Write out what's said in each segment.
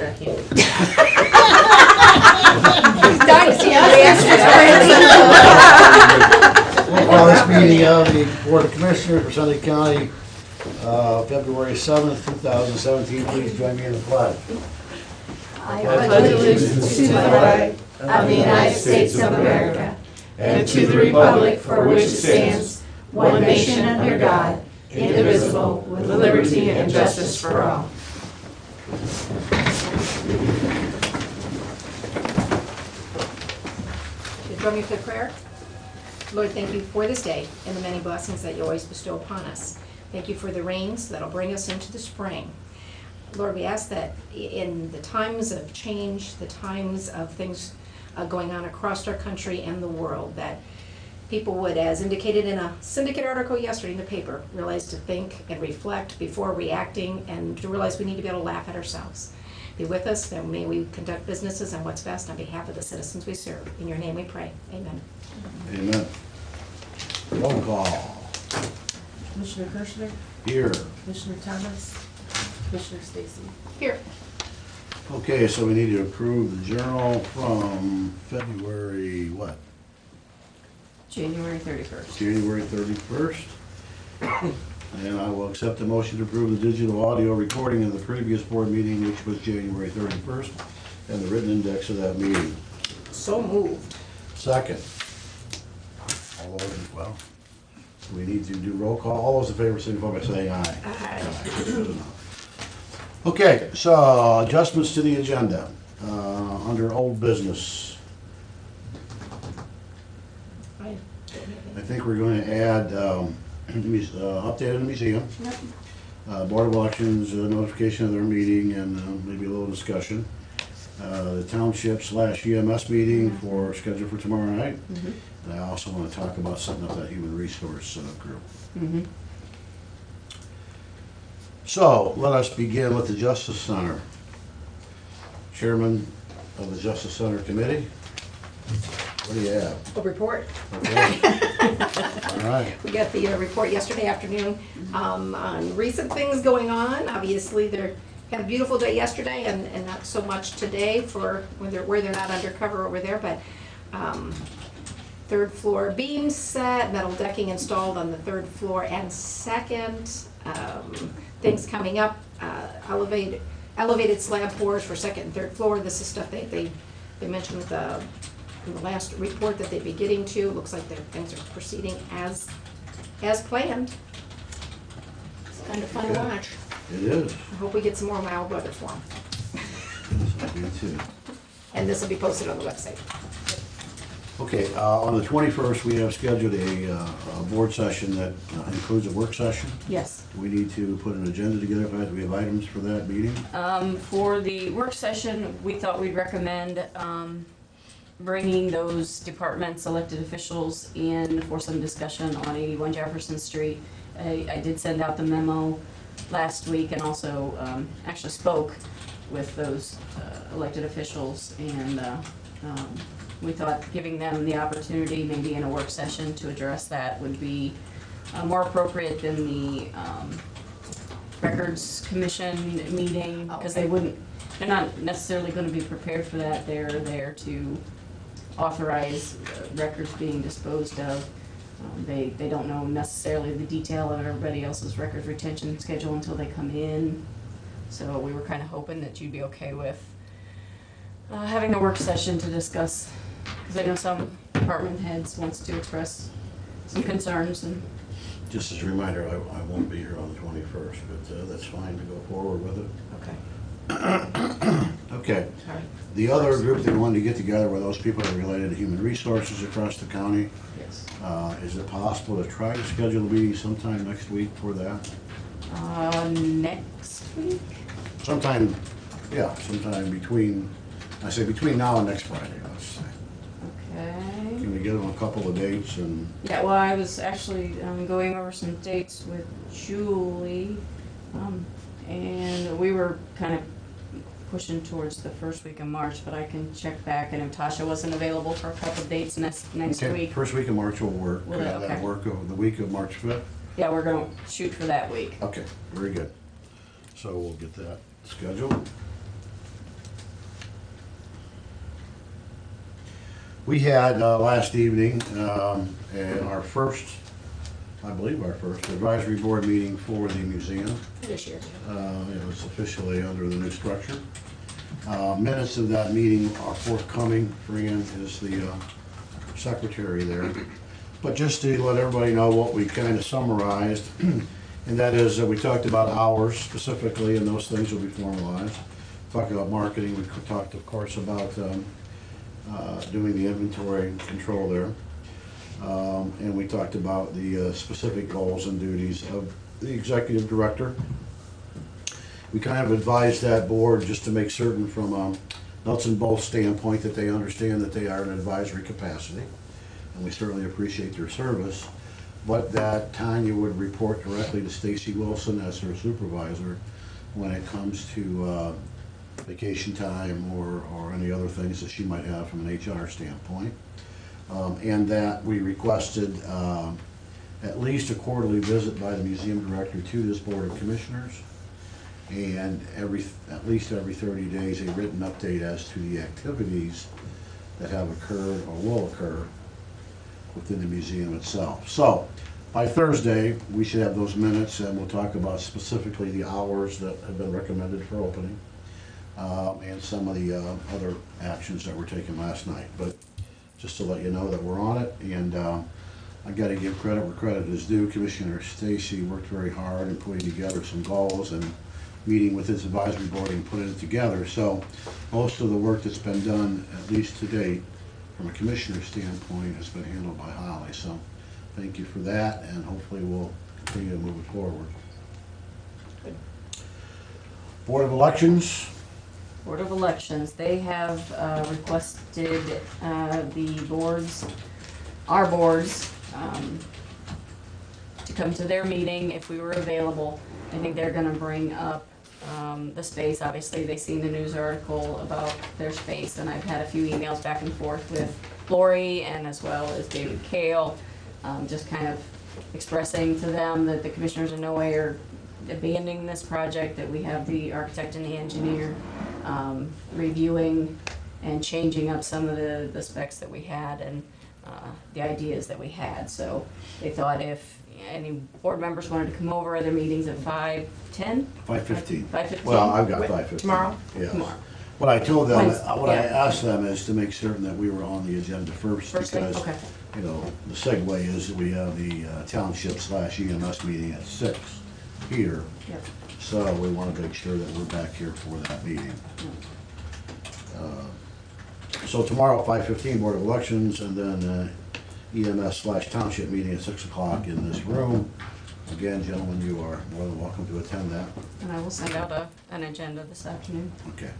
vacuum. We'll call this meeting of the Board of Commissioners for Sunday County, February 7th, 2017. Please join me in the pledge. I pledge allegiance to the flag of the United States of America and to the republic for which it stands, one nation under God, indivisible, with liberty and justice for all. Join me for prayer. Lord, thank you for this day and the many blessings that you always bestow upon us. Thank you for the rains that'll bring us into the spring. Lord, we ask that in the times of change, the times of things going on across our country and the world, that people would, as indicated in a syndicate article yesterday in the paper, realize to think and reflect before reacting and to realize we need to be able to laugh at ourselves. Be with us, and may we conduct businesses on what's best on behalf of the citizens we serve. In your name we pray. Amen. Amen. Roll call. Commissioner Kirschner, Here. Commissioner Thomas, Commissioner Stacy. Here. Okay, so we need to approve the journal from February, what? January 31st. January 31st. And I will accept the motion to approve the digital audio recording of the previous board meeting, which was January 31st, and the written index of that meeting. So moved. Second. All those, well, we need to do roll call. All those in favor, signify by saying aye. Aye. Okay, so adjustments to the agenda, under old business. I think we're going to add, update on the museum. Yep. Board of Elections, notification of their meeting, and maybe a little discussion. The township/EMS meeting scheduled for tomorrow night. And I also want to talk about setting up that human resource group. So let us begin with the Justice Center. Chairman of the Justice Center Committee, what do you have? A report. Okay. All right. We got the report yesterday afternoon on recent things going on. Obviously, they had a beautiful day yesterday and not so much today for where they're not undercover over there, but third floor beam set, metal decking installed on the third floor and second. Things coming up, elevated slab pours for second and third floor. This is stuff they mentioned in the last report that they'd be getting to. Looks like things are proceeding as planned. It's kind of fun to watch. It is. I hope we get some more mild weather for them. Me too. And this will be posted on the website. Okay, on the 21st, we have scheduled a board session that includes a work session. Yes. We need to put an agenda together. Do we have items for that meeting? For the work session, we thought we'd recommend bringing those departments, elected officials in for some discussion on 81 Jefferson Street. I did send out the memo last week and also actually spoke with those elected officials, and we thought giving them the opportunity maybe in a work session to address that would be more appropriate than the Records Commission meeting, because they're not necessarily going to be prepared for that. They're there to authorize records being disposed of. They don't know necessarily the detail of everybody else's records retention schedule until they come in. So we were kind of hoping that you'd be okay with having a work session to discuss, because I know some department heads wants to express some concerns. And Just as a reminder, I won't be here on the 21st, but that's fine to go forward with it. okay. Okay. Sorry. The other group that wanted to get together were those people that are related to human resources across the county. Yes. Is it possible to try to schedule a meeting sometime next week for that? Next week? Sometime between now and next Friday, let's say. Okay. Can we get them a couple of dates and, Yeah, well, I was actually going over some dates with Julie, and we were kind of pushing towards the first week of March, but I can check back. I know Tasha wasn't available for a couple of dates next okay, week. first week of March will work. Will it? That Okay. work over the week of March 5th? Yeah, we're going to shoot for that week. Okay, very good. So we'll get that scheduled. We had last evening our first, I believe our first advisory board meeting for the museum. This year. It was officially under the new structure. Minutes of that meeting are forthcoming. Fran is the secretary there. But just to let everybody know what we kind of summarized, and that is that we talked about hours specifically, and those things will be formalized. Talked about marketing. We talked, of course, about doing the inventory control there. And we talked about the specific goals and duties of the executive director. We kind of advised that board just to make certain from a nuts and bolts standpoint that they understand that they are in an advisory capacity. And we certainly appreciate their service. But that Tanya would report directly to Stacy Wilson as her supervisor when it comes to vacation time or any other things that she might have from an HR standpoint. And that we requested at least a quarterly visit by the museum director to this board of commissioners, and at least every 30 days a written update as to the activities that have occurred or will occur within the museum itself. So by Thursday, we should have those minutes, and we'll talk about specifically the hours that have been recommended for opening, and some of the other actions that were taken last night. But just to let you know that we're on it, and I got to give credit where credit is due. Commissioner Stacy worked very hard in putting together some goals and meeting with his advisory board and putting it together. So most of the work that's been done, at least to date, from a commissioner standpoint, has been handled by Holly. So thank you for that, and hopefully we'll continue to move it forward. Good. Board of Elections. Board of Elections, they have requested our boards, to come to their meeting if we were available. I think they're gonna bring up the space. Obviously, they seen the news article about their space, and I've had a few emails back and forth with Lori and as well as David Kale, just kind of expressing to them that the commissioners in no way are abandoning this project, that we have the architect and the engineer reviewing and changing up some of the specs that we had and the ideas that we had. So they thought if any board members wanted to come over, their meetings at 5:10? 5:15. 5:15? Well, I've got 5:15. Tomorrow? Yeah. Tomorrow. What I told them, Wednesday, what I yeah. asked them is to make certain that we were on the agenda first, First thing, because, okay. you know, the segue is that we have the township/EMS meeting at 6 here. Yep. So we want to make sure that we're back here for that meeting. So tomorrow, 5:15, Board of Elections, and then EMS/township meeting at 6 o'clock in this room. Again, gentlemen, you are more than welcome to attend that. And I will send out an agenda this afternoon. Okay.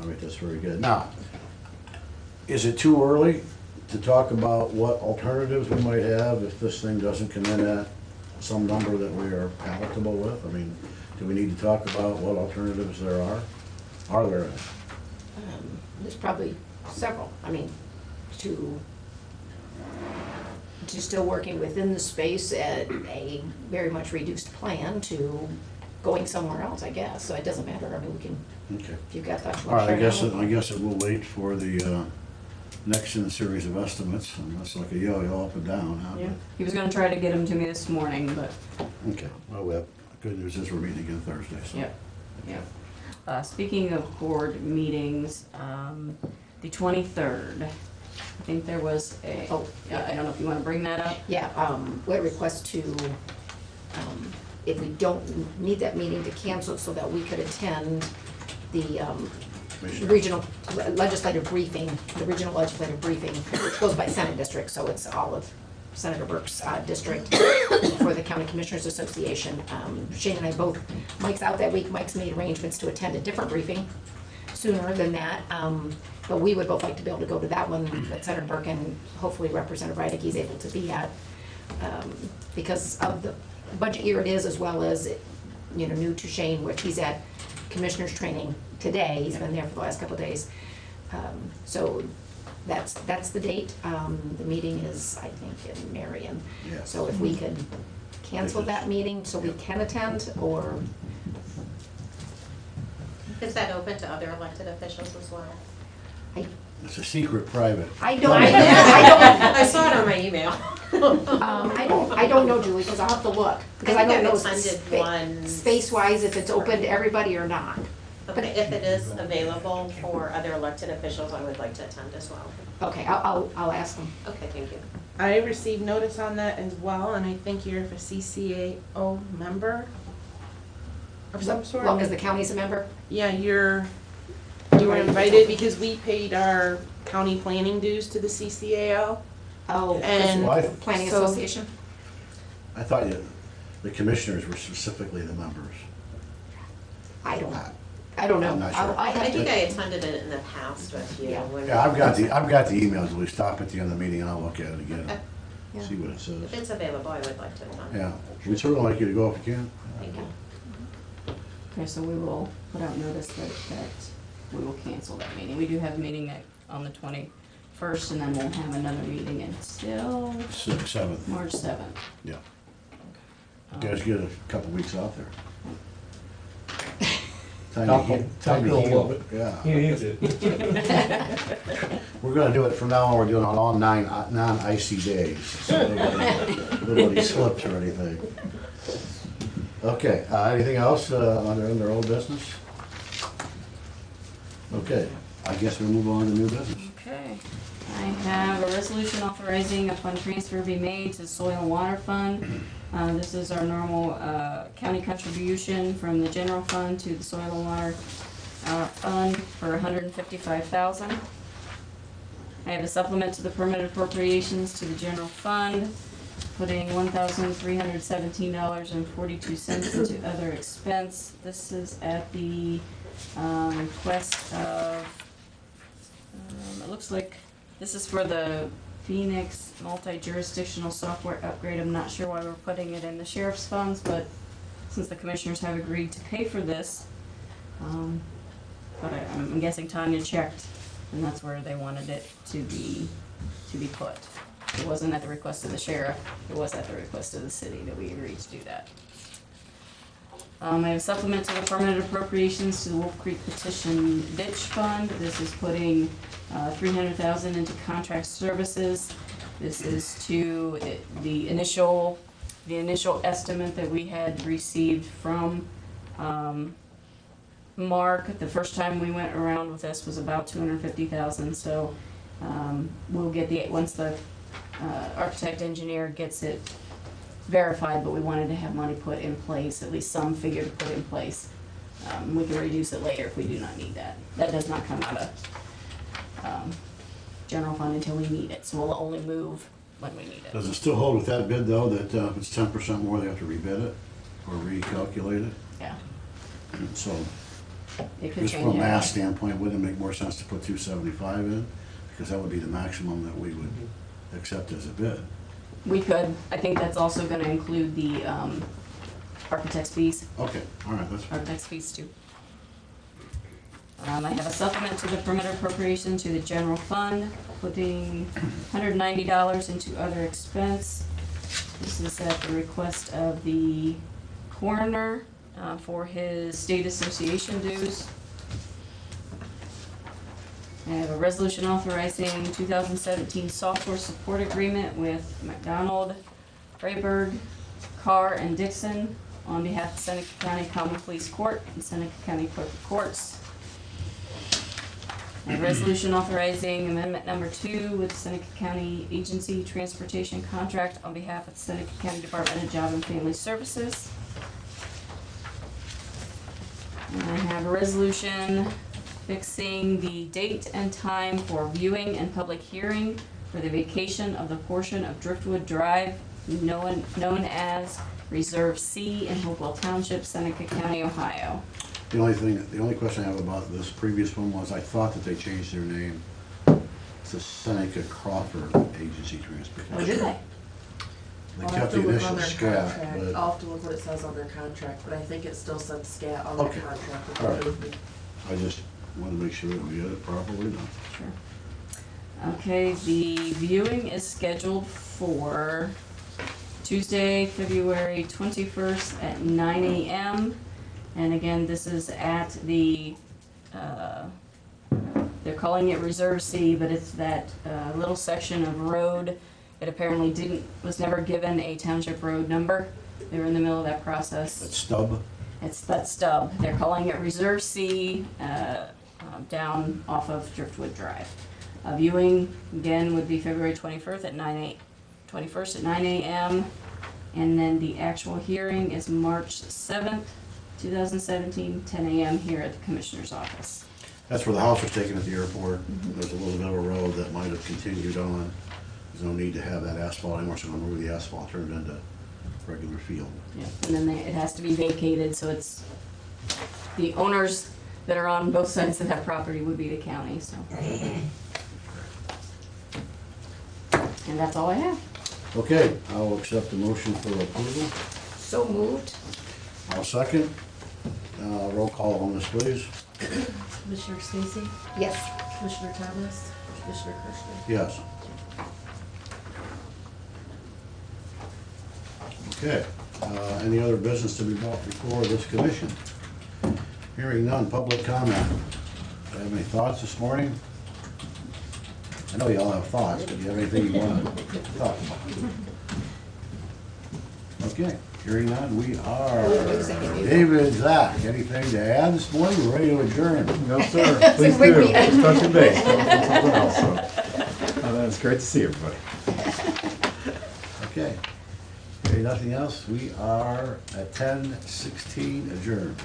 All right, that's very good. Now, is it too early to talk about what alternatives we might have if this thing doesn't come in at some number that we are palatable with? I mean, do we need to talk about what alternatives there are? Are there any? There's probably several. I mean, to still working within the space at a very much reduced plan to going somewhere else, I guess. So it doesn't matter. I mean, we can, Okay. if you've got thoughts. All right, I guess it will wait for the next in the series of estimates. And that's like a yo-yo up and down, huh? Yeah. He was gonna try to get them to me this morning, but, Okay. Well, we have, good news is we're meeting again Thursday, so. yep, yep. Speaking of board meetings, the 23rd, I think there was a, I don't know if you wanna bring that up? Yeah, we request to, if we don't need that meeting, to cancel so that we could attend the regional legislative briefing, the regional legislative briefing, which goes by Senate district, so it's all of Senator Burke's district for the County Commissioners Association. Shane and I both, Mike's out that week, Mike's made arrangements to attend a different briefing sooner than that, but we would both like to be able to go to that one that Senator Burke and hopefully Representative Reidig is able to be at, because of the budget year it is, as well as, you know, new to Shane, which he's at commissioners training today, he's been there for the last couple of days. So that's the date. The meeting is, I think, in Marion. Yes. So if we could cancel that meeting so we can attend, or, Is that open to other elected officials as well? It's a secret private. I don't, I I saw it on my email. I don't know, Julie, because I'll have to look. Because I don't know attended one. space-wise if it's open to everybody or not. Okay, if it is available for other elected officials, I would like to attend as well. Okay, I'll ask them. Okay, thank you. I received notice on that as well, and I think you're a CCAO member of some sort. As long as the county's a member? Yeah, you were invited because we paid our county planning dues to the CCAO. Oh, And Well, Planning so- Association? I thought the commissioners were specifically the members. I don't know. I'm not sure. I I have think to, I attended it in the past with you. Yeah. when- Yeah, I've got the emails. We stop at the end of the meeting and I'll look at it again, Yeah. see what it says. If it's available, I would like to attend. Yeah, we'd certainly like you to go if you can. Thank you. Okay, so we will put out notice that we will cancel that meeting. We do have a meeting on the 21st, and then we'll have another meeting until 6th, 7th, March 7th. yeah. You guys get a couple weeks out there. Time to heal. Yeah. He needs it. We're gonna do it from now on, we're doing it on all non-icy days. So nobody slips or anything. Okay, anything else under old business? Okay, I guess we'll move on to new business. Okay. I have a resolution authorizing a fund transfer be made to Soil and Water Fund. This is our normal county contribution from the general fund to the Soil and Water Fund for $155,000. I have a supplement to the permanent appropriations to the general fund, putting $1,317.42 into other expense. This is at the request of, it looks like this is for the Phoenix multi-jurisdictional software upgrade. I'm not sure why we're putting it in the sheriff's funds, but since the commissioners have agreed to pay for this, but I'm guessing Tanya checked, and that's where they wanted it to be put. It wasn't at the request of the sheriff, it was at the request of the city that we agreed to do that. I have a supplement to the permanent appropriations to the Wolf Creek Petition Ditch Fund. This is putting $300,000 into contract services. This is to the initial estimate that we had received from Mark. The first time we went around with this was about $250,000. So we'll get once the architect engineer gets it verified, but we wanted to have money put in place, at least some figure to put in place. We can reduce it later if we do not need that. That does not come out of general fund until we need it, so we'll only move when we need it. Does it still hold with that bid though, that if it's 10% more, they have to rebid it or recalculate it? Yeah, So it could just change. from a math it. standpoint, wouldn't it make more sense to put 275 in? Because that would be the maximum that we would accept as a bid. We could, I think that's also gonna include the architect's fees, Okay, all right, that's fine. architect's fees too. I have a supplement to the permanent appropriation to the general fund, putting $190 into other expense. This is at the request of the coroner for his state association dues. I have a resolution authorizing 2017 software support agreement with McDonald, Rayburg, Carr, and Dixon on behalf of Seneca County Common Police Court and Seneca County Clerk of Courts. A resolution authorizing amendment number 2 with Seneca County Agency Transportation Contract on behalf of the Seneca County Department of Job and Family Services. And I have a resolution fixing the date and time for viewing and public hearing for the vacation of the portion of Driftwood Drive known as Reserve C in Hopewell Township, Seneca County, Ohio. The only question I have about this previous one was I thought that they changed their name to Seneca Crawford Agency Transportation. Oh, did they? They I'll kept have the to look initial on their SCAT, contract. but, I'll have to look what it says on their contract, but I think it still says SCAT on their Okay. contract. All right. With me. I just wanted to make sure that we got it properly done. Sure. Okay, the viewing is scheduled for Tuesday, February 21st at 9 a.m. And again, this is at their calling it Reserve C, but it's that little section of road that apparently was never given a township road number. They were in the middle of that process. That stub? It's that stub. They're calling it Reserve C, down off of Driftwood Drive. Viewing, again, would be February 21st at 9 a.m. And then the actual hearing is March 7th, 2017, 10 a.m. here at the Commissioner's office. That's where the house was taken at the airport. There's a little bit of a road that might have continued on. There's no need to have that asphalt anymore, so we're gonna remove the asphalt, turn it into regular field. Yeah, and then it has to be vacated, so it's, the owners that are on both sides of that property would be the county, so. And that's all I have. Okay, I'll accept the motion for approval. So moved. I'll second. Roll call on this, please. Commissioner Stacy, Yes. Commissioner Thomas, Commissioner Kirschner. Yes. Okay, any other business to be brought before this commission? Hearing none, public comment. Do you have any thoughts this morning? I know you all have thoughts, but do you have anything you want to talk about? Okay, hearing none, we are. David, Zach, anything to add this morning? We're ready to adjourn. No, sir. Please do. Just touching base. Something else, so. It's great to see everybody. Okay. Okay, nothing else? We are at 10:16 adjourned.